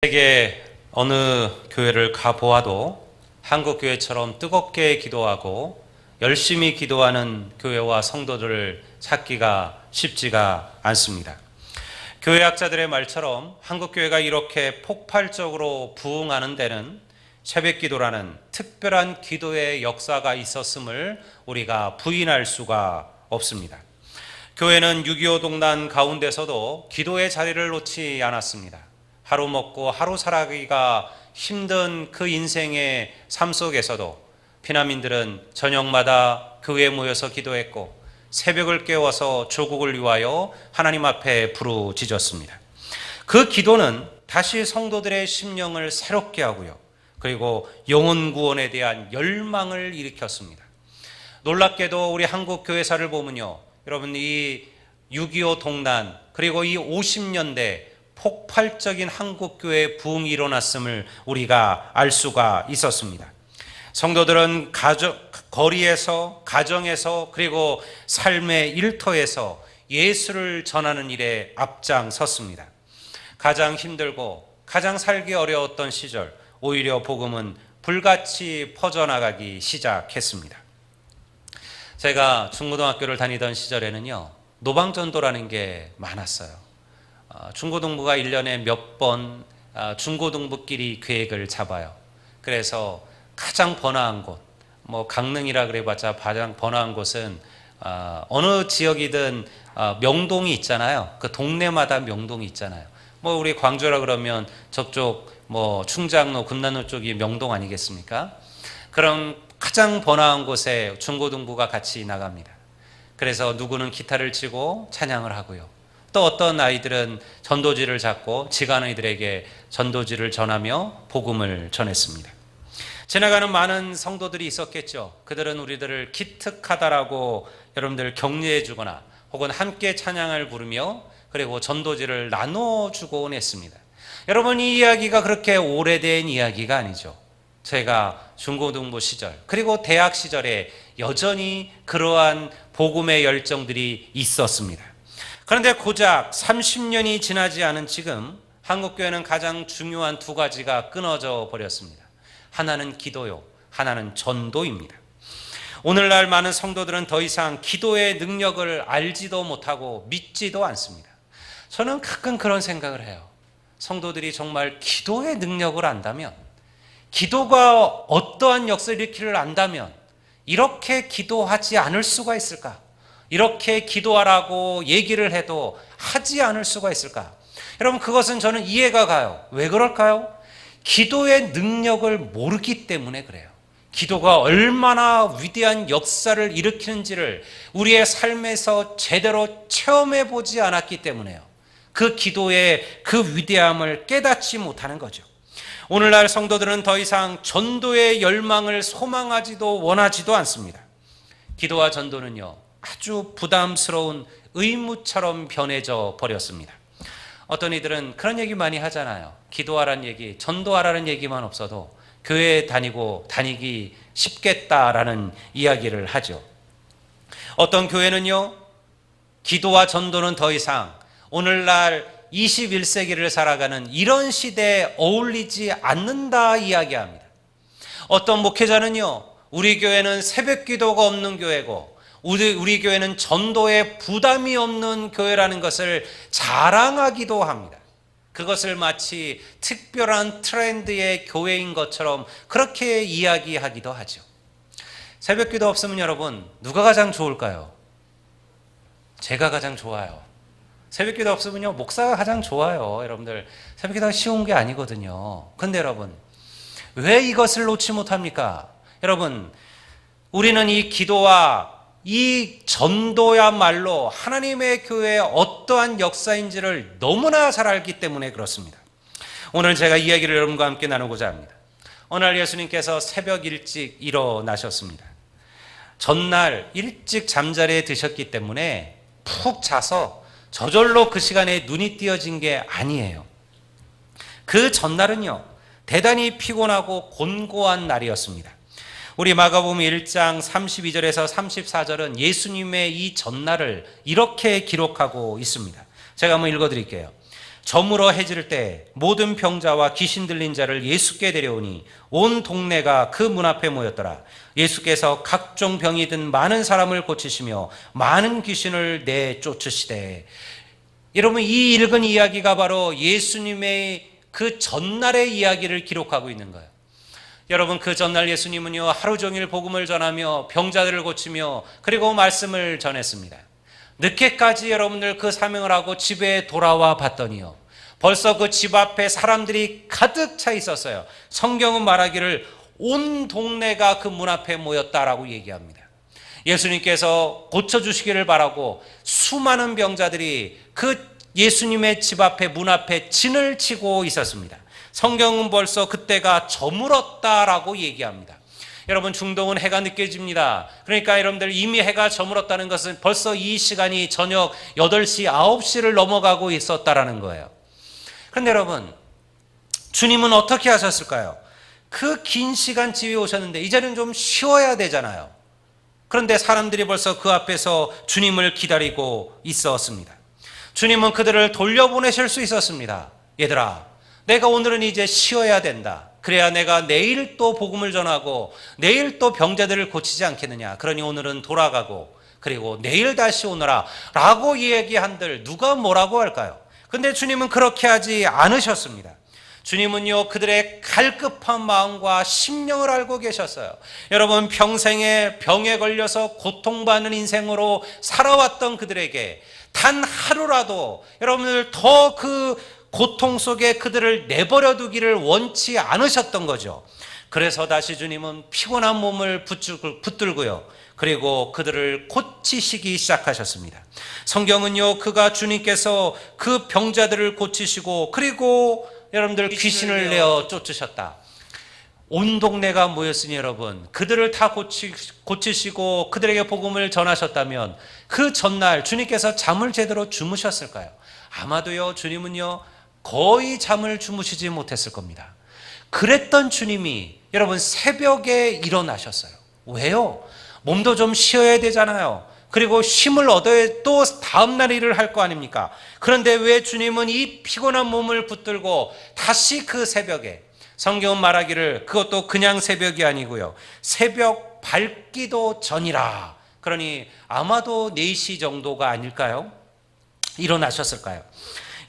세계 어느 교회를 가보아도 한국 교회처럼 뜨겁게 기도하고 열심히 기도하는 교회와 성도들을 찾기가 쉽지가 않습니다. 교회학자들의 말처럼 한국 교회가 이렇게 폭발적으로 부흥하는 데는 새벽기도라는 특별한 기도의 역사가 있었음을 우리가 부인할 수가 없습니다. 교회는 6.25 동란 가운데서도 기도의 자리를 놓지 않았습니다. 하루 먹고 하루 살아가기가 힘든 그 인생의 삶 속에서도 피난민들은 저녁마다 교회에 모여서 기도했고 새벽을 깨워서 조국을 위하여 하나님 앞에 부르짖었습니다. 그 기도는 다시 성도들의 심령을 새롭게 하고요. 그리고 영혼 구원에 대한 열망을 일으켰습니다. 놀랍게도 우리 한국 교회사를 보면요. 여러분 이 6.25 동란 그리고 이 50년대 폭발적인 한국교회 부흥이 일어났음을 우리가 알 수가 있었습니다. 성도들은 거리에서 가정에서 그리고 삶의 일터에서 예수를 전하는 일에 앞장섰습니다. 가장 힘들고 가장 살기 어려웠던 시절 오히려 복음은 불같이 퍼져나가기 시작했습니다. 제가 중고등학교를 다니던 시절에는요, 노방전도라는 게 많았어요. 중고등부가 1년에 몇 번 중고등부끼리 계획을 잡아요. 그래서 가장 번화한 곳, 강릉이라 그래봤자 가장 번화한 곳은 어느 지역이든 명동이 있잖아요. 그 동네마다 명동이 있잖아요. 우리 광주라 그러면 저쪽 충장로, 금남로 쪽이 명동 아니겠습니까? 그럼 가장 번화한 곳에 중고등부가 같이 나갑니다. 그래서 누구는 기타를 치고 찬양을 하고요. 또 어떤 아이들은 전도지를 잡고 지간이들에게 전도지를 전하며 복음을 전했습니다. 지나가는 많은 성도들이 있었겠죠. 그들은 우리들을 기특하다라고 여러분들 격려해 주거나 혹은 함께 찬양을 부르며 그리고 전도지를 나눠주곤 했습니다. 여러분 이 이야기가 그렇게 오래된 이야기가 아니죠. 제가 중고등부 시절 그리고 대학 시절에 여전히 그러한 복음의 열정들이 있었습니다. 그런데 고작 30년이 지나지 않은 지금 한국교회는 가장 중요한 두 가지가 끊어져 버렸습니다. 하나는 기도요, 하나는 전도입니다. 오늘날 많은 성도들은 더 이상 기도의 능력을 알지도 못하고 믿지도 않습니다. 저는 가끔 그런 생각을 해요. 성도들이 정말 기도의 능력을 안다면, 기도가 어떠한 역사를 일으키를 안다면 이렇게 기도하지 않을 수가 있을까? 이렇게 기도하라고 얘기를 해도 하지 않을 수가 있을까? 여러분 그것은 저는 이해가 가요. 왜 그럴까요? 기도의 능력을 모르기 때문에 그래요. 기도가 얼마나 위대한 역사를 일으키는지를 우리의 삶에서 제대로 체험해 보지 않았기 때문에요. 그 기도의 그 위대함을 깨닫지 못하는 거죠. 오늘날 성도들은 더 이상 전도의 열망을 소망하지도 원하지도 않습니다. 기도와 전도는요, 아주 부담스러운 의무처럼 변해져 버렸습니다. 어떤 이들은 그런 얘기 많이 하잖아요. 기도하라는 얘기, 전도하라는 얘기만 없어도 교회 다니기 쉽겠다라는 이야기를 하죠. 어떤 교회는요, 기도와 전도는 더 이상 오늘날 21세기를 살아가는 이런 시대에 어울리지 않는다 이야기합니다. 어떤 목회자는요, 우리 교회는 새벽 기도가 없는 교회고 우리 교회는 전도에 부담이 없는 교회라는 것을 자랑하기도 합니다. 그것을 마치 특별한 트렌드의 교회인 것처럼 그렇게 이야기하기도 하죠. 새벽 기도 없으면 여러분 누가 가장 좋을까요? 제가 가장 좋아요. 새벽 기도 없으면요 목사가 가장 좋아요. 여러분들 새벽 기도가 쉬운 게 아니거든요. 그런데 여러분 왜 이것을 놓지 못합니까? 여러분 우리는 이 기도와 이 전도야말로 하나님의 교회의 어떠한 역사인지를 너무나 잘 알기 때문에 그렇습니다. 오늘 제가 이야기를 여러분과 함께 나누고자 합니다. 어느 날 예수님께서 새벽 일찍 일어나셨습니다. 전날 일찍 잠자리에 드셨기 때문에 푹 자서 저절로 그 시간에 눈이 띄어진 게 아니에요. 그 전날은요 대단히 피곤하고 곤고한 날이었습니다. 우리 마가복음 1장 32절에서 34절은 예수님의 이 전날을 이렇게 기록하고 있습니다. 제가 한번 읽어드릴게요. 저물어 해질 때 모든 병자와 귀신 들린 자를 예수께 데려오니 온 동네가 그 문 앞에 모였더라. 예수께서 각종 병이 든 많은 사람을 고치시며 많은 귀신을 내쫓으시되. 여러분, 이 읽은 이야기가 바로 예수님의 그 전날의 이야기를 기록하고 있는 거예요. 여러분, 그 전날 예수님은요, 하루 종일 복음을 전하며 병자들을 고치며 그리고 말씀을 전했습니다. 늦게까지 여러분들 그 사명을 하고 집에 돌아와 봤더니요, 벌써 그 집 앞에 사람들이 가득 차 있었어요. 성경은 말하기를 온 동네가 그 문 앞에 모였다라고 얘기합니다. 예수님께서 고쳐주시기를 바라고 수많은 병자들이 그 예수님의 집 앞에 문 앞에 진을 치고 있었습니다. 성경은 벌써 그때가 저물었다라고 얘기합니다. 여러분, 중동은 해가 늦게 집니다. 그러니까 여러분들, 이미 해가 저물었다는 것은 벌써 이 시간이 저녁 8시, 9시를 넘어가고 있었다라는 거예요. 그런데 여러분, 주님은 어떻게 하셨을까요? 그 긴 시간 집에 오셨는데 이제는 좀 쉬어야 되잖아요. 그런데 사람들이 벌써 그 앞에서 주님을 기다리고 있었습니다. 주님은 그들을 돌려보내실 수 있었습니다. 얘들아, 내가 오늘은 이제 쉬어야 된다. 그래야 내가 내일 또 복음을 전하고 내일 또 병자들을 고치지 않겠느냐. 그러니 오늘은 돌아가고 그리고 내일 다시 오너라 라고 얘기한들 누가 뭐라고 할까요? 근데 주님은 그렇게 하지 않으셨습니다. 주님은요, 그들의 갈급한 마음과 심령을 알고 계셨어요. 여러분, 평생에 병에 걸려서 고통받는 인생으로 살아왔던 그들에게 단 하루라도 여러분들 더 그 고통 속에 그들을 내버려 두기를 원치 않으셨던 거죠. 그래서 다시 주님은 피곤한 몸을 붙들고요, 그리고 그들을 고치시기 시작하셨습니다. 성경은요, 그가 주님께서 그 병자들을 고치시고 그리고 여러분들 귀신을 내어 쫓으셨다. 온 동네가 모였으니 여러분, 그들을 다 고치시고 그들에게 복음을 전하셨다면 그 전날 주님께서 잠을 제대로 주무셨을까요? 아마도요, 주님은요 거의 잠을 주무시지 못했을 겁니다. 그랬던 주님이 여러분 새벽에 일어나셨어요. 왜요? 몸도 좀 쉬어야 되잖아요. 그리고 쉼을 얻어야 또 다음날 일을 할 거 아닙니까? 그런데 왜 주님은 이 피곤한 몸을 붙들고 다시 그 새벽에, 성경은 말하기를 그것도 그냥 새벽이 아니고요, 새벽 밝기도 전이라, 그러니 아마도 4시 정도가 아닐까요? 일어나셨을까요?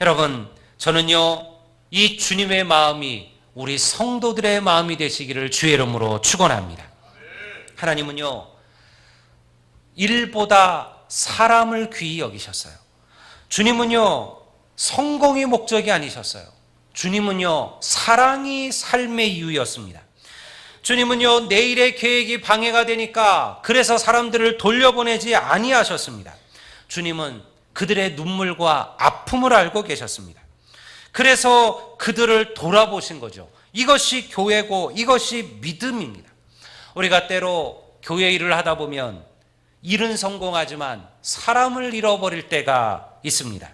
여러분, 저는요 이 주님의 마음이 우리 성도들의 마음이 되시기를 주의 이름으로 축원합니다. 하나님은요 일보다 사람을 귀히 여기셨어요. 주님은요 성공이 목적이 아니셨어요. 주님은요 사랑이 삶의 이유였습니다. 주님은요 내일의 계획이 방해가 되니까 그래서 사람들을 돌려보내지 아니하셨습니다. 주님은 그들의 눈물과 아픔을 알고 계셨습니다. 그래서 그들을 돌아보신 거죠. 이것이 교회고 이것이 믿음입니다. 우리가 때로 교회 일을 하다 보면 일은 성공하지만 사람을 잃어버릴 때가 있습니다.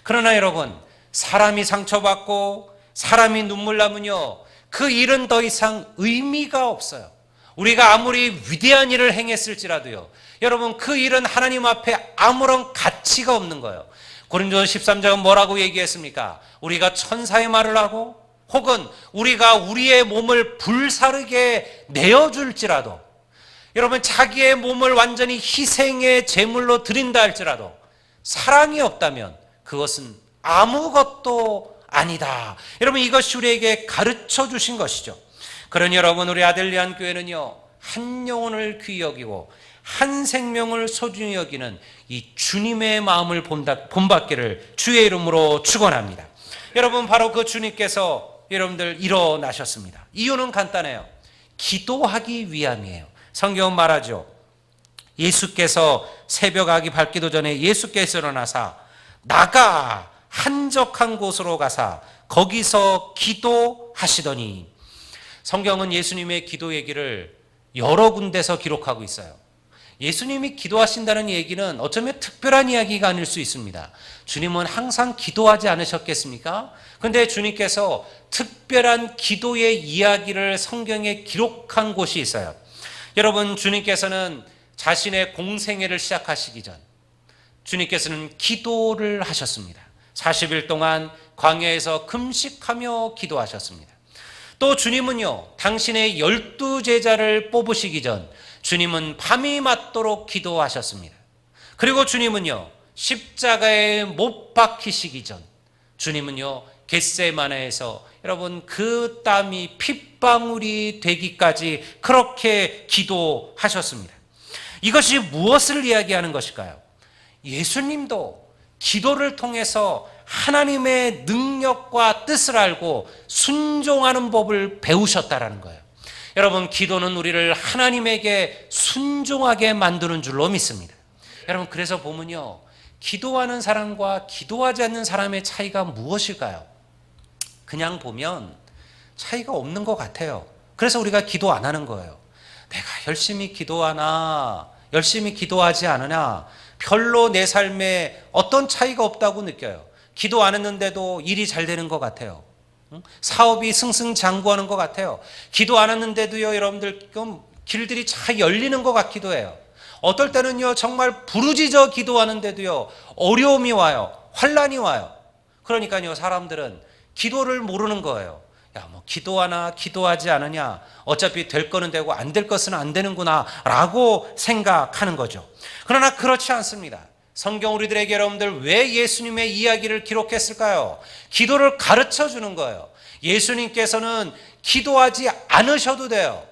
그러나 여러분, 사람이 상처받고 사람이 눈물 나면요 그 일은 더 이상 의미가 없어요. 우리가 아무리 위대한 일을 행했을지라도요, 여러분 그 일은 하나님 앞에 아무런 가치가 없는 거예요. 고린도서 13장은 뭐라고 얘기했습니까? 우리가 천사의 말을 하고 혹은 우리가 우리의 몸을 불사르게 내어줄지라도, 여러분 자기의 몸을 완전히 희생의 제물로 드린다 할지라도 사랑이 없다면 그것은 아무것도 아니다. 여러분 이것이 우리에게 가르쳐 주신 것이죠. 그러니 여러분, 우리 아델리안 교회는요 한 영혼을 귀히 여기고 한 생명을 소중히 여기는 이 주님의 마음을 본받기를 주의 이름으로 축원합니다. 여러분, 바로 그 주님께서 여러분들 일어나셨습니다. 이유는 간단해요. 기도하기 위함이에요. 성경은 말하죠. 예수께서 새벽악이 밝기도 전에 예수께서 일어나사 나가 한적한 곳으로 가사 거기서 기도하시더니. 성경은 예수님의 기도 얘기를 여러 군데서 기록하고 있어요. 예수님이 기도하신다는 얘기는 어쩌면 특별한 이야기가 아닐 수 있습니다. 주님은 항상 기도하지 않으셨겠습니까? 그런데 주님께서 특별한 기도의 이야기를 성경에 기록한 곳이 있어요. 여러분, 주님께서는 자신의 공생애를 시작하시기 전 주님께서는 기도를 하셨습니다. 40일 동안 광야에서 금식하며 기도하셨습니다. 또 주님은요, 당신의 12제자를 뽑으시기 전 주님은 밤이 맞도록 기도하셨습니다. 그리고 주님은요, 십자가에 못 박히시기 전 주님은요, 겟세마네에서 여러분 그 땀이 핏방울이 되기까지 그렇게 기도하셨습니다. 이것이 무엇을 이야기하는 것일까요? 예수님도 기도를 통해서 하나님의 능력과 뜻을 알고 순종하는 법을 배우셨다라는 거예요. 여러분, 기도는 우리를 하나님에게 순종하게 만드는 줄로 믿습니다. 여러분, 그래서 보면요, 기도하는 사람과 기도하지 않는 사람의 차이가 무엇일까요? 그냥 보면 차이가 없는 것 같아요. 그래서 우리가 기도 안 하는 거예요. 내가 열심히 기도하나 열심히 기도하지 않으나 별로 내 삶에 어떤 차이가 없다고 느껴요. 기도 안 했는데도 일이 잘 되는 것 같아요. 사업이 승승장구하는 것 같아요. 기도 안 했는데도요, 여러분들 길들이 잘 열리는 것 같기도 해요. 어떨 때는요, 정말 부르짖어 기도하는데도요, 어려움이 와요. 환난이 와요. 그러니까요, 사람들은 기도를 모르는 거예요. 야, 뭐 기도하나 기도하지 않으냐, 어차피 될 거는 되고 안 될 것은 안 되는구나 라고 생각하는 거죠. 그러나 그렇지 않습니다. 성경 우리들에게 여러분들 왜 예수님의 이야기를 기록했을까요? 기도를 가르쳐 주는 거예요. 예수님께서는 기도하지 않으셔도 돼요.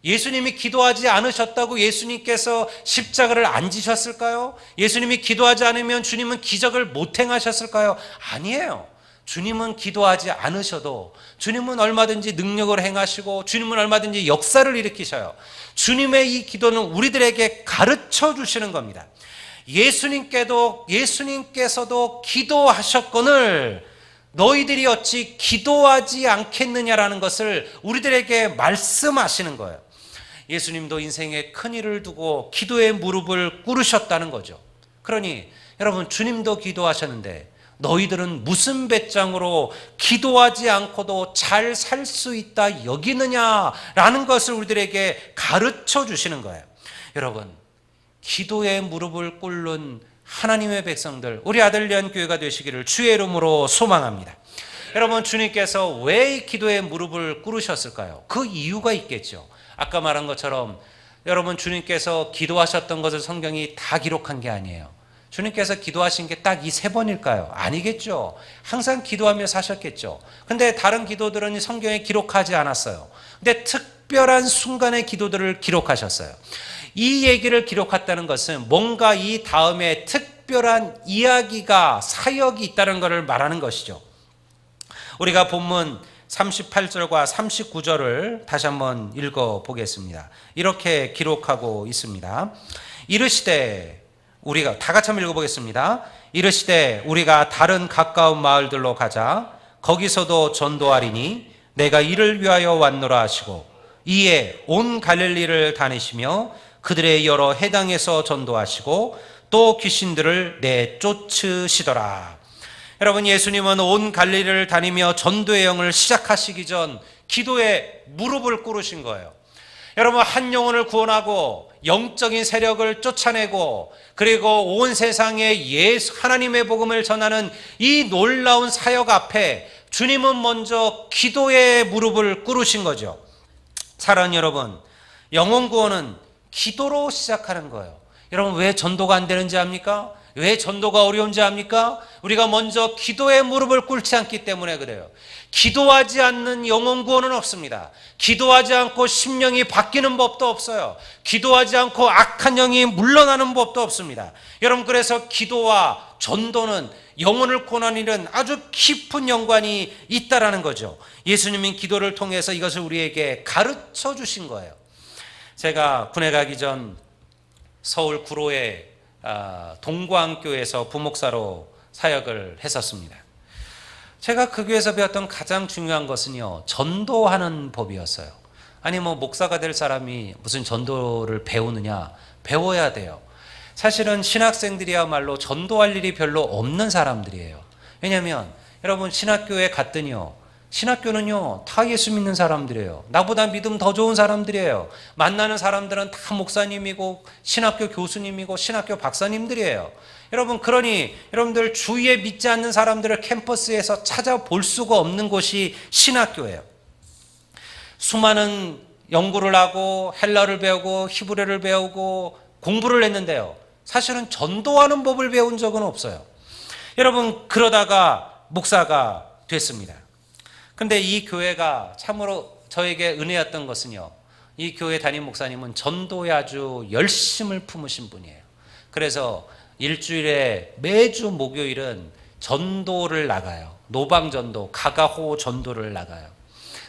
예수님이 기도하지 않으셨다고 예수님께서 십자가를 안 지셨을까요? 예수님이 기도하지 않으면 주님은 기적을 못 행하셨을까요? 아니에요. 주님은 기도하지 않으셔도 주님은 얼마든지 능력을 행하시고 주님은 얼마든지 역사를 일으키셔요. 주님의 이 기도는 우리들에게 가르쳐 주시는 겁니다. 예수님께서도 기도하셨거늘 너희들이 어찌 기도하지 않겠느냐라는 것을 우리들에게 말씀하시는 거예요. 예수님도 인생에 큰 일을 두고 기도의 무릎을 꿇으셨다는 거죠. 그러니 여러분, 주님도 기도하셨는데 너희들은 무슨 배짱으로 기도하지 않고도 잘 살 수 있다 여기느냐라는 것을 우리들에게 가르쳐 주시는 거예요. 여러분, 기도의 무릎을 꿇는 하나님의 백성들, 우리 아들리안 교회가 되시기를 주의 이름으로 소망합니다. 여러분, 주님께서 왜 기도의 무릎을 꿇으셨을까요? 그 이유가 있겠죠. 아까 말한 것처럼 여러분, 주님께서 기도하셨던 것을 성경이 다 기록한 게 아니에요. 주님께서 기도하신 게 딱 이 3번일까요? 아니겠죠. 항상 기도하며 사셨겠죠. 근데 다른 기도들은 성경에 기록하지 않았어요. 근데 특별한 순간의 기도들을 기록하셨어요. 이 얘기를 기록했다는 것은 뭔가 이 다음에 특별한 이야기가, 사역이 있다는 것을 말하는 것이죠. 우리가 본문 38절과 39절을 다시 한번 읽어보겠습니다. 이렇게 기록하고 있습니다. 이르시되, 우리가 다 같이 한번 읽어보겠습니다. 이르시되 우리가 다른 가까운 마을들로 가자. 거기서도 전도하리니 내가 이를 위하여 왔노라 하시고, 이에 온 갈릴리를 다니시며 그들의 여러 해당에서 전도하시고 또 귀신들을 내쫓으시더라. 여러분, 예수님은 온 갈릴리를 다니며 전도의 영을 시작하시기 전 기도에 무릎을 꿇으신 거예요. 여러분, 한 영혼을 구원하고 영적인 세력을 쫓아내고 그리고 온 세상에 하나님의 복음을 전하는 이 놀라운 사역 앞에 주님은 먼저 기도의 무릎을 꿇으신 거죠. 사랑하는 여러분, 영혼 구원은 기도로 시작하는 거예요. 여러분, 왜 전도가 안 되는지 압니까? 왜 전도가 어려운지 압니까? 우리가 먼저 기도의 무릎을 꿇지 않기 때문에 그래요. 기도하지 않는 영혼 구원은 없습니다. 기도하지 않고 심령이 바뀌는 법도 없어요. 기도하지 않고 악한 영이 물러나는 법도 없습니다. 여러분, 그래서 기도와 전도는 영혼을 구원하는 일은 아주 깊은 연관이 있다라는 거죠. 예수님은 기도를 통해서 이것을 우리에게 가르쳐 주신 거예요. 제가 군에 가기 전 서울 구로의 동광교에서 부목사로 사역을 했었습니다. 제가 그 교회에서 배웠던 가장 중요한 것은요, 전도하는 법이었어요. 아니 뭐 목사가 될 사람이 무슨 전도를 배우느냐? 배워야 돼요. 사실은 신학생들이야말로 전도할 일이 별로 없는 사람들이에요. 왜냐하면 여러분, 신학교에 갔더니요, 신학교는요 다 예수 믿는 사람들이에요. 나보다 믿음 더 좋은 사람들이에요. 만나는 사람들은 다 목사님이고 신학교 교수님이고 신학교 박사님들이에요. 여러분, 그러니 여러분들 주위에 믿지 않는 사람들을 캠퍼스에서 찾아볼 수가 없는 곳이 신학교예요. 수많은 연구를 하고 헬라를 배우고 히브리어를 배우고 공부를 했는데요, 사실은 전도하는 법을 배운 적은 없어요. 여러분, 그러다가 목사가 됐습니다. 근데 이 교회가 참으로 저에게 은혜였던 것은요, 이 교회 담임 목사님은 전도에 아주 열심을 품으신 분이에요. 그래서 일주일에 매주 목요일은 전도를 나가요. 노방전도, 가가호 전도를 나가요.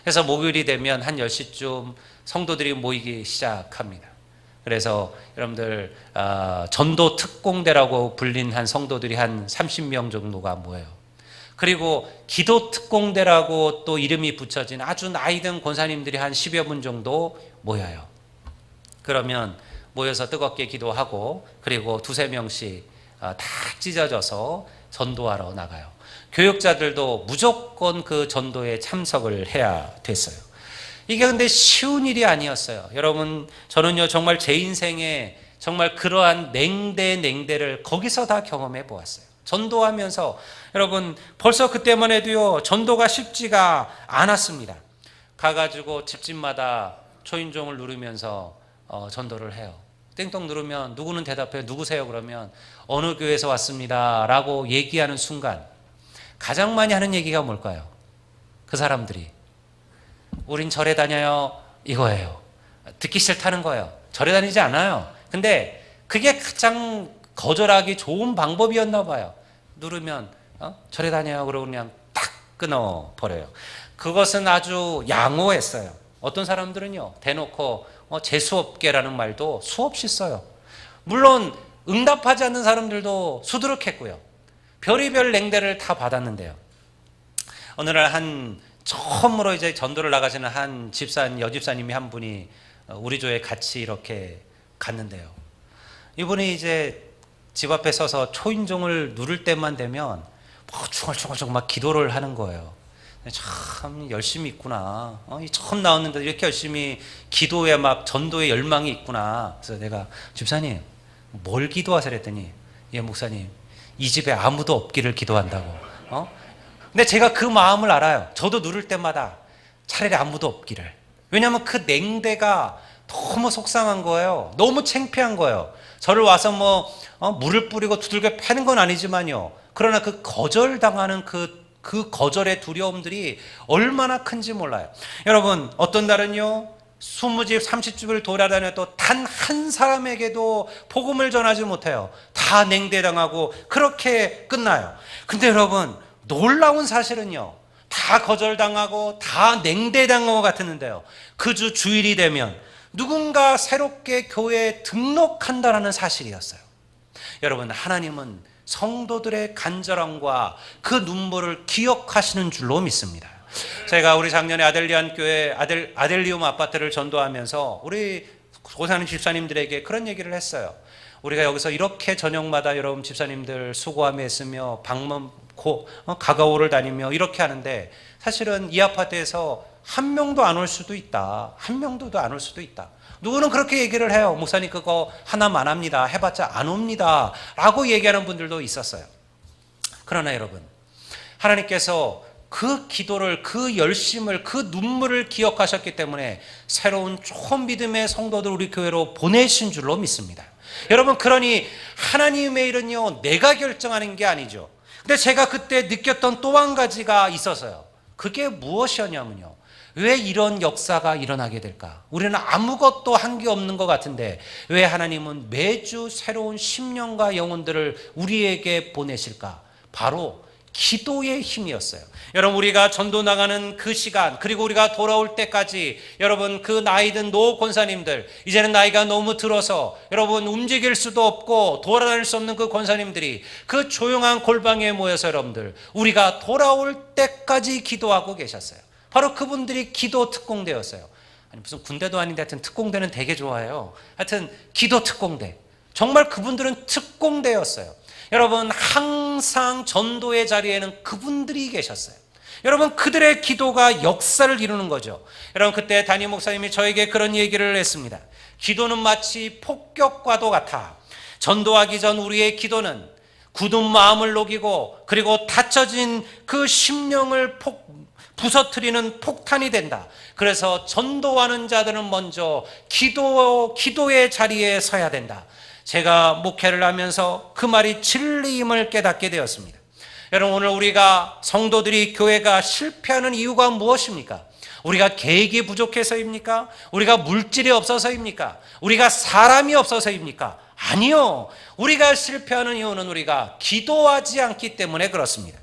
그래서 목요일이 되면 한 10시쯤 성도들이 모이기 시작합니다. 그래서 여러분들 전도 특공대라고 불린 한 성도들이 한 30명 정도가 모여요. 그리고 기도 특공대라고 또 이름이 붙여진 아주 나이든 권사님들이 한 10여 분 정도 모여요. 그러면 모여서 뜨겁게 기도하고 그리고 두세 명씩 다 찢어져서 전도하러 나가요. 교육자들도 무조건 그 전도에 참석을 해야 됐어요. 이게 근데 쉬운 일이 아니었어요. 여러분, 저는요 정말 제 인생에 정말 그러한 냉대를 거기서 다 경험해 보았어요. 전도하면서 여러분, 벌써 그때만 해도요 전도가 쉽지가 않았습니다. 가가지고 집집마다 초인종을 누르면서 전도를 해요. 땡땡 누르면 누구는 대답해요. 누구세요? 그러면 어느 교회에서 왔습니다 라고 얘기하는 순간 가장 많이 하는 얘기가 뭘까요? 그 사람들이 우린 절에 다녀요 이거예요. 듣기 싫다는 거예요. 절에 다니지 않아요. 근데 그게 가장 거절하기 좋은 방법이었나 봐요. 누르면 절에 다녀요 그러고 그냥 딱 끊어버려요. 그것은 아주 양호했어요. 어떤 사람들은요 대놓고 재수없게라는 말도 수없이 써요. 물론 응답하지 않는 사람들도 수두룩했고요. 별의별 냉대를 다 받았는데요, 어느 날 처음으로 이제 전도를 나가시는 한 여집사님이 한 분이 우리 조에 같이 이렇게 갔는데요, 이분이 이제 집 앞에 서서 초인종을 누를 때만 되면 중얼중얼 막 기도를 하는 거예요. 참 열심히 있구나. 처음 나왔는데 이렇게 열심히 기도에 막 전도에 열망이 있구나. 그래서 내가 집사님 뭘 기도하세요 했더니, 예 목사님 이 집에 아무도 없기를 기도한다고. 근데 제가 그 마음을 알아요. 저도 누를 때마다 차라리 아무도 없기를. 왜냐하면 그 냉대가 너무 속상한 거예요. 너무 창피한 거예요. 저를 와서 물을 뿌리고 두들겨 패는 건 아니지만요, 그러나 그 거절당하는 그 거절의 두려움들이 얼마나 큰지 몰라요. 여러분, 어떤 날은요 20집 30집을 돌아다녀도 단 한 사람에게도 복음을 전하지 못해요. 다 냉대당하고 그렇게 끝나요. 근데 여러분, 놀라운 사실은요, 다 거절당하고 다 냉대당한 것 같았는데요, 그 주 주일이 되면 누군가 새롭게 교회에 등록한다는 사실이었어요. 여러분, 하나님은 성도들의 간절함과 그 눈물을 기억하시는 줄로 믿습니다. 제가 우리 작년에 아델리안 교회 아델리움 아파트를 전도하면서 우리 고사님 집사님들에게 그런 얘기를 했어요. 우리가 여기서 이렇게 저녁마다 여러분 집사님들 수고하며 있으며 방문 가가오를 다니며 이렇게 하는데, 사실은 이 아파트에서 한 명도 안 올 수도 있다. 한 명도 안 올 수도 있다. 누구는 그렇게 얘기를 해요. 목사님 그거 하나만 합니다. 해봤자 안 옵니다 라고 얘기하는 분들도 있었어요. 그러나 여러분, 하나님께서 그 기도를, 그 열심을, 그 눈물을 기억하셨기 때문에 새로운 좋은 믿음의 성도들 우리 교회로 보내신 줄로 믿습니다. 여러분, 그러니 하나님의 일은요 내가 결정하는 게 아니죠. 근데 제가 그때 느꼈던 또 한 가지가 있어서요. 그게 무엇이었냐면요, 왜 이런 역사가 일어나게 될까? 우리는 아무것도 한 게 없는 것 같은데 왜 하나님은 매주 새로운 심령과 영혼들을 우리에게 보내실까? 바로 기도의 힘이었어요. 여러분, 우리가 전도 나가는 그 시간, 그리고 우리가 돌아올 때까지 여러분, 그 나이든 노 권사님들, 이제는 나이가 너무 들어서 여러분 움직일 수도 없고 돌아다닐 수 없는 그 권사님들이 그 조용한 골방에 모여서 여러분들 우리가 돌아올 때까지 기도하고 계셨어요. 바로 그분들이 기도 특공대였어요. 아니 무슨 군대도 아닌데 하여튼 특공대는 되게 좋아해요. 하여튼 기도 특공대, 정말 그분들은 특공대였어요. 여러분, 항상 전도의 자리에는 그분들이 계셨어요. 여러분, 그들의 기도가 역사를 이루는 거죠. 여러분, 그때 담임 목사님이 저에게 그런 얘기를 했습니다. 기도는 마치 폭격과도 같아. 전도하기 전 우리의 기도는 굳은 마음을 녹이고 그리고 닫혀진 그 심령을 부서뜨리는 폭탄이 된다. 그래서 전도하는 자들은 먼저 기도의 자리에 서야 된다. 제가 목회를 하면서 그 말이 진리임을 깨닫게 되었습니다. 여러분, 오늘 우리가 성도들이 교회가 실패하는 이유가 무엇입니까? 우리가 계획이 부족해서입니까? 우리가 물질이 없어서입니까? 우리가 사람이 없어서입니까? 아니요. 우리가 실패하는 이유는 우리가 기도하지 않기 때문에 그렇습니다.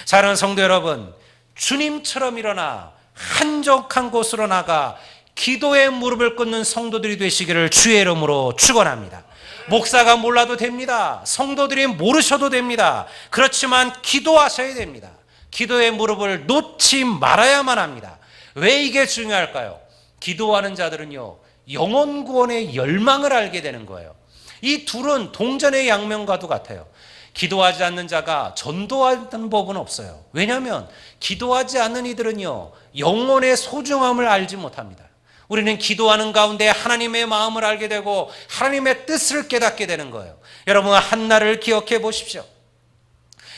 사랑하는 성도 여러분, 주님처럼 일어나 한적한 곳으로 나가 기도의 무릎을 꿇는 성도들이 되시기를 주의 이름으로 축원합니다. 목사가 몰라도 됩니다. 성도들이 모르셔도 됩니다. 그렇지만 기도하셔야 됩니다. 기도의 무릎을 놓지 말아야만 합니다. 왜 이게 중요할까요? 기도하는 자들은요, 영혼 구원의 열망을 알게 되는 거예요. 이 둘은 동전의 양면과도 같아요. 기도하지 않는 자가 전도하는 법은 없어요. 왜냐하면 기도하지 않는 이들은요, 영혼의 소중함을 알지 못합니다. 우리는 기도하는 가운데 하나님의 마음을 알게 되고 하나님의 뜻을 깨닫게 되는 거예요. 여러분, 한나를 기억해 보십시오.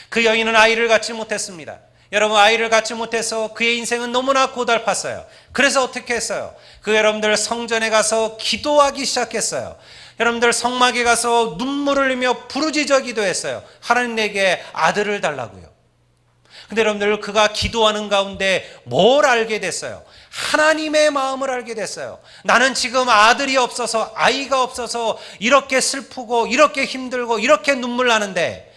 그 여인은 아이를 갖지 못했습니다. 여러분, 아이를 갖지 못해서 그의 인생은 너무나 고달팠어요. 그래서 어떻게 했어요? 여러분들 성전에 가서 기도하기 시작했어요. 여러분들 성막에 가서 눈물을 흘리며 부르짖어 기도했어요. 하나님 내게 아들을 달라고요. 근데 여러분들, 그가 기도하는 가운데 뭘 알게 됐어요? 하나님의 마음을 알게 됐어요. 나는 지금 아들이 없어서, 아이가 없어서 이렇게 슬프고 이렇게 힘들고 이렇게 눈물 나는데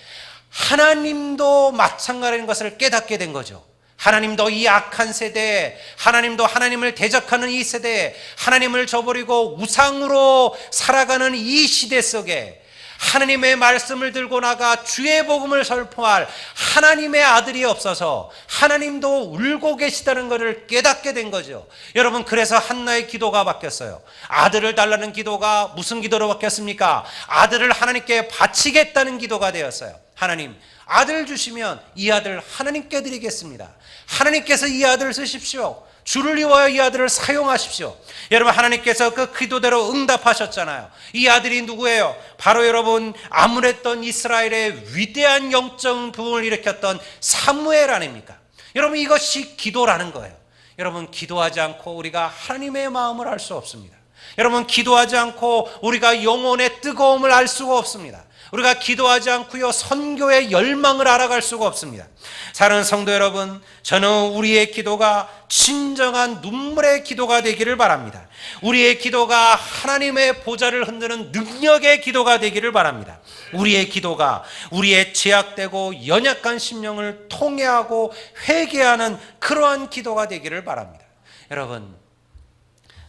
하나님도 마찬가지인 것을 깨닫게 된 거죠. 하나님도 이 악한 세대에, 하나님도 하나님을 대적하는 이 세대에, 하나님을 저버리고 우상으로 살아가는 이 시대 속에 하나님의 말씀을 들고 나가 주의 복음을 선포할 하나님의 아들이 없어서 하나님도 울고 계시다는 것을 깨닫게 된 거죠. 여러분, 그래서 한나의 기도가 바뀌었어요. 아들을 달라는 기도가 무슨 기도로 바뀌었습니까? 아들을 하나님께 바치겠다는 기도가 되었어요. 하나님, 아들 주시면 이 아들 하나님께 드리겠습니다. 하나님께서 이 아들을 쓰십시오. 주를 위하여 이 아들을 사용하십시오. 여러분, 하나님께서 그 기도대로 응답하셨잖아요. 이 아들이 누구예요? 바로 여러분, 암울했던 이스라엘의 위대한 영적 부흥을 일으켰던 사무엘 아닙니까? 여러분, 이것이 기도라는 거예요. 여러분, 기도하지 않고 우리가 하나님의 마음을 알 수 없습니다. 여러분, 기도하지 않고 우리가 영혼의 뜨거움을 알 수가 없습니다. 우리가 기도하지 않고요, 선교의 열망을 알아갈 수가 없습니다. 사랑하는 성도 여러분, 저는 우리의 기도가 진정한 눈물의 기도가 되기를 바랍니다. 우리의 기도가 하나님의 보좌를 흔드는 능력의 기도가 되기를 바랍니다. 우리의 기도가 우리의 제약되고 연약한 심령을 통회하고 회개하는 그러한 기도가 되기를 바랍니다. 여러분,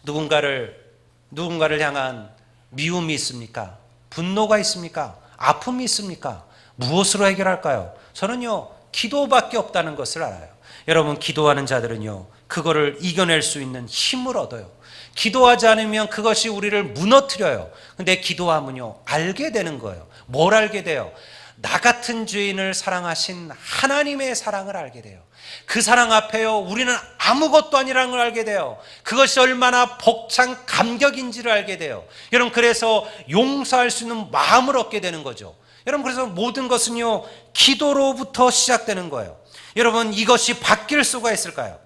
누군가를 향한 미움이 있습니까? 분노가 있습니까? 아픔이 있습니까? 무엇으로 해결할까요? 저는요, 기도밖에 없다는 것을 알아요. 여러분, 기도하는 자들은요, 그거를 이겨낼 수 있는 힘을 얻어요. 기도하지 않으면 그것이 우리를 무너뜨려요. 근데 기도하면요, 알게 되는 거예요. 뭘 알게 돼요? 나 같은 죄인을 사랑하신 하나님의 사랑을 알게 돼요. 그 사랑 앞에요, 우리는 아무것도 아니라는 걸 알게 돼요. 그것이 얼마나 벅찬 감격인지를 알게 돼요. 여러분, 그래서 용서할 수 있는 마음을 얻게 되는 거죠. 여러분, 그래서 모든 것은요, 기도로부터 시작되는 거예요. 여러분, 이것이 바뀔 수가 있을까요?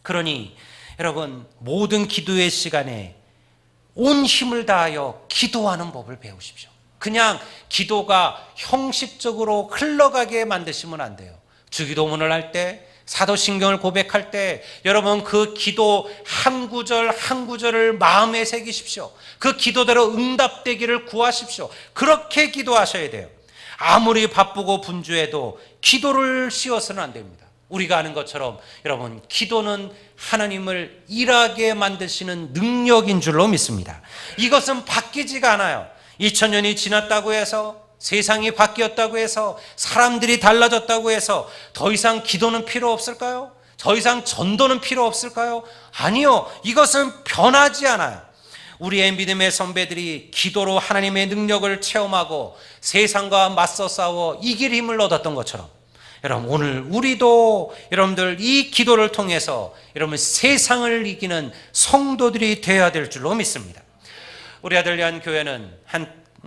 그러니 여러분, 모든 기도의 시간에 온 힘을 다하여 기도하는 법을 배우십시오. 그냥 기도가 형식적으로 흘러가게 만드시면 안 돼요. 주기도문을 할 때, 사도신경을 고백할 때 여러분, 그 기도 한 구절 한 구절을 마음에 새기십시오. 그 기도대로 응답되기를 구하십시오. 그렇게 기도하셔야 돼요. 아무리 바쁘고 분주해도 기도를 쉬어서는 안 됩니다. 우리가 아는 것처럼 여러분, 기도는 하나님을 일하게 만드시는 능력인 줄로 믿습니다. 이것은 바뀌지가 않아요. 2000년이 지났다고 해서, 세상이 바뀌었다고 해서, 사람들이 달라졌다고 해서 더 이상 기도는 필요 없을까요? 더 이상 전도는 필요 없을까요? 아니요, 이것은 변하지 않아요. 우리의 믿음의 선배들이 기도로 하나님의 능력을 체험하고 세상과 맞서 싸워 이길 힘을 얻었던 것처럼, 여러분, 오늘 우리도 여러분들 이 기도를 통해서 여러분 세상을 이기는 성도들이 되어야 될 줄로 믿습니다. 우리 아들 위한 교회는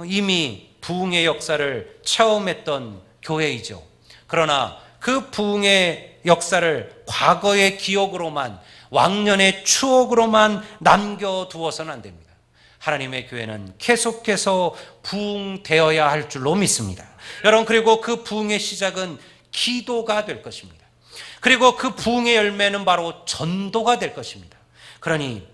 이미 부흥의 역사를 체험했던 교회이죠. 그러나 그 부흥의 역사를 과거의 기억으로만, 왕년의 추억으로만 남겨두어서는 안 됩니다. 하나님의 교회는 계속해서 부흥되어야 할 줄로 믿습니다. 여러분, 그리고 그 부흥의 시작은 기도가 될 것입니다. 그리고 그 부흥의 열매는 바로 전도가 될 것입니다. 그러니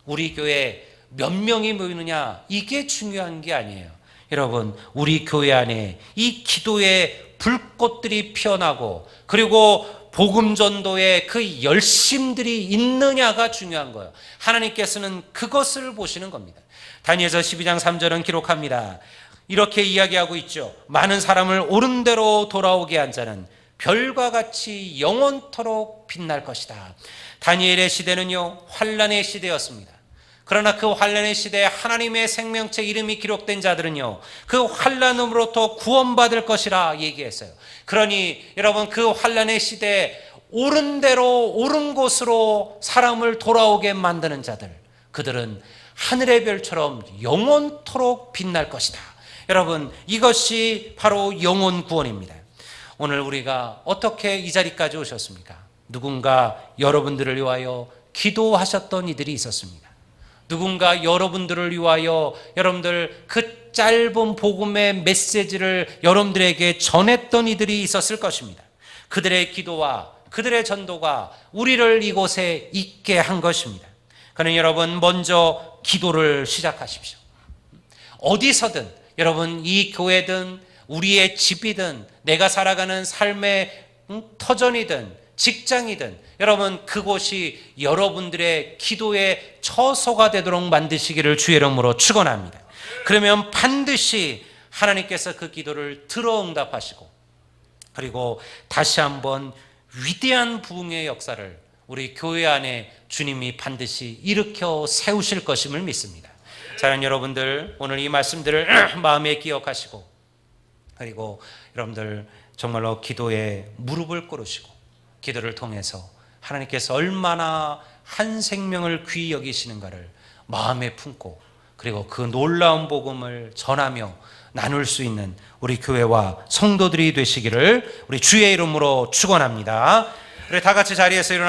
우리 교회에 몇 명이 모이느냐, 이게 중요한 게 아니에요. 여러분, 우리 교회 안에 이 기도의 불꽃들이 피어나고, 그리고 복음 전도의 그 열심들이 있느냐가 중요한 거예요. 하나님께서는 그것을 보시는 겁니다. 다니엘서 12장 3절은 기록합니다. 이렇게 이야기하고 있죠. 많은 사람을 옳은 대로 돌아오게 한 자는 별과 같이 영원토록 빛날 것이다. 다니엘의 시대는요, 환난의 시대였습니다. 그러나 그 환난의 시대에 하나님의 생명체 이름이 기록된 자들은요, 그 환난으로부터 구원받을 것이라 얘기했어요. 그러니 여러분, 그 환난의 시대에 옳은 대로 옳은 곳으로 사람을 돌아오게 만드는 자들, 그들은 하늘의 별처럼 영원토록 빛날 것이다. 여러분, 이것이 바로 영혼 구원입니다. 오늘 우리가 어떻게 이 자리까지 오셨습니까? 누군가 여러분들을 위하여 기도하셨던 이들이 있었습니다. 누군가 여러분들을 위하여 여러분들 그 짧은 복음의 메시지를 여러분들에게 전했던 이들이 있었을 것입니다. 그들의 기도와 그들의 전도가 우리를 이곳에 있게 한 것입니다. 그러니 여러분, 먼저 기도를 시작하십시오. 어디서든, 여러분, 이 교회든 우리의 집이든 내가 살아가는 삶의 터전이든 직장이든, 여러분, 그곳이 여러분들의 기도의 처소가 되도록 만드시기를 주의 이름으로 축원합니다. 그러면 반드시 하나님께서 그 기도를 들어 응답하시고, 그리고 다시 한번 위대한 부흥의 역사를 우리 교회 안에 주님이 반드시 일으켜 세우실 것임을 믿습니다. 사랑하는 여러분들, 오늘 이 말씀들을 마음에 기억하시고, 그리고 여러분들 정말로 기도에 무릎을 꿇으시고, 기도를 통해서 하나님께서 얼마나 한 생명을 귀히 여기시는가를 마음에 품고, 그리고 그 놀라운 복음을 전하며 나눌 수 있는 우리 교회와 성도들이 되시기를 우리 주의 이름으로 축원합니다. 우리 다 같이 자리에서 일어나